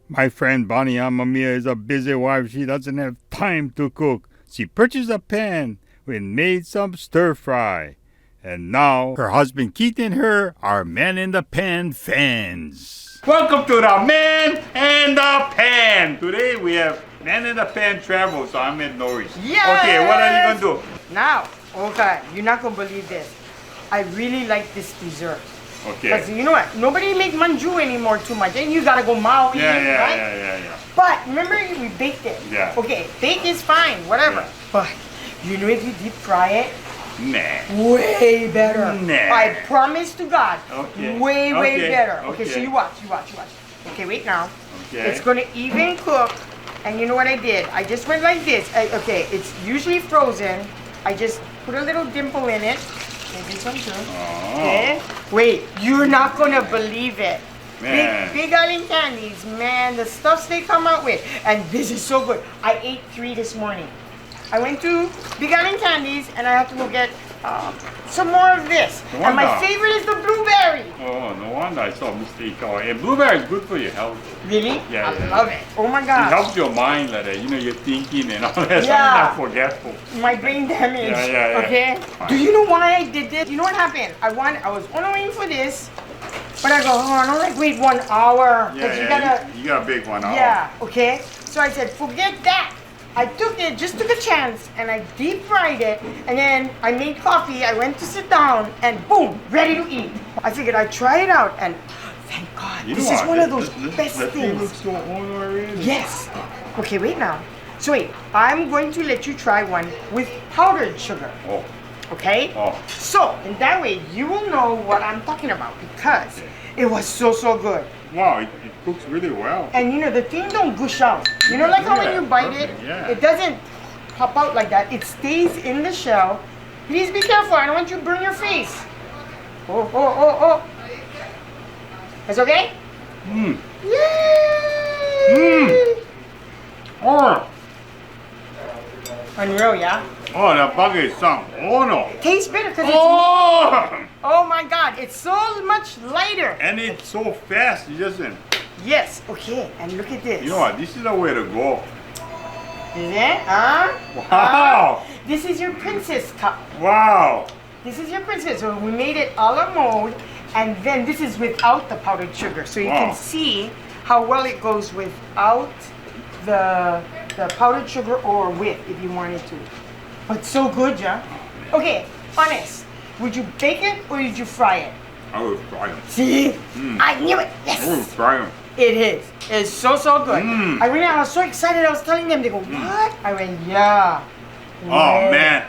My friend Bonnie Amamiya is a busy wife. She doesn't have time to cook. She purchased a pan and made some stir fry. And now her husband Keith and her are Man in the Pan fans. Welcome to the Man in the Pan. Today we have Man in the Pan travel, so I'm in Norris. Yes! Okay, what are you gonna do? Now, okay, you're not gonna believe this. I really like this dessert. Okay. Because you know what? Nobody make manju anymore too much. And you gotta go Maui, right? Yeah. But remember we baked it. Yeah. Okay, bake is fine, whatever. Yeah. But you know if you deep fry it, Nah. way better. Nah. I promise to God. Okay. Way Okay. better. Okay, Okay. so you watch. Okay, wait now. Okay. It's gonna even cook. And you know what I did? I just went like this. Okay, it's usually frozen. I just put a little dimple in it. Maybe some too. Oh. Okay. Wait, you're not gonna believe it. Man. Big Island Candies, man, the stuffs they come out with. And this is so good. I ate 3 this morning. I went to Big Island Candies and I have to go get some more of this. No And my wonder. favorite is the blueberry. Oh, no wonder I saw a mistake. Oh, and blueberry is good for your health. Really? Yeah, I yeah. love it. Oh my It God. helps your mind like that. You know, you're thinking and all that. Yeah. Sometimes forgetful. My brain damage. Yeah. Okay? Do you know why I did this? You know what happened? I was waiting for this, but I go, oh, I don't like wait 1 hour. Yeah, You gotta, you got a big one. yeah, okay? So I said, forget that. I took a chance, and I deep fried it, and then I made coffee, I went to sit down, and boom, ready to eat. I figured I'd try it out, and thank God, You this know is what? one of those This best thing things. looks so already. Yes. Okay, wait now. So wait, I'm going to let you try one with powdered sugar. Oh. Okay? Oh. So, in that way, you will know what I'm talking about because it was so good. Wow, it cooks really well. And you know, the thing don't gush out. You know, like how when you bite it, Yeah. it doesn't pop out like that. It stays in the shell. Please be careful. I don't want you to burn your face. Oh. It's okay? Mmm. Yay! Oh. Unreal, yeah? Oh, that bug is some. Oh, no. Tastes better because Oh. oh my God, it's so much lighter. And it's so fast. You just, Yes, okay, and look at this. you know what? This is the way to go. Is it? Huh? Wow. This is your princess cup. Wow. This is your princess. So we made it a la mode, and then this is without the powdered sugar. So you Wow. can see how well it goes without the powdered sugar or with if you wanted to. But so good, yeah? Okay, honest. Would you bake it or did you fry it? I will fry them. See? I knew it. I will Yes. fry them. It is. It's so good. Mm. I was so excited. I was telling them. They go, what? I went, yeah. Oh, Yeah. man.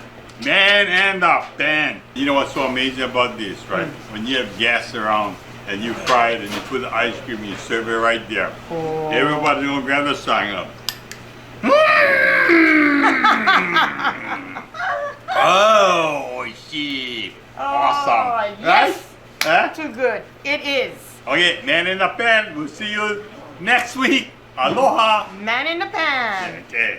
Man and the pan. You know what's so amazing about this, right? When you have gas around and you fry it and you put the ice cream and you serve it right there. Oh. Everybody's gonna grab the sign up. Oh, she. Awesome. Oh, yes. Huh? Too good. It is. Okay, man in the pan. We'll see you next week. Aloha. Man in the pan. Okay.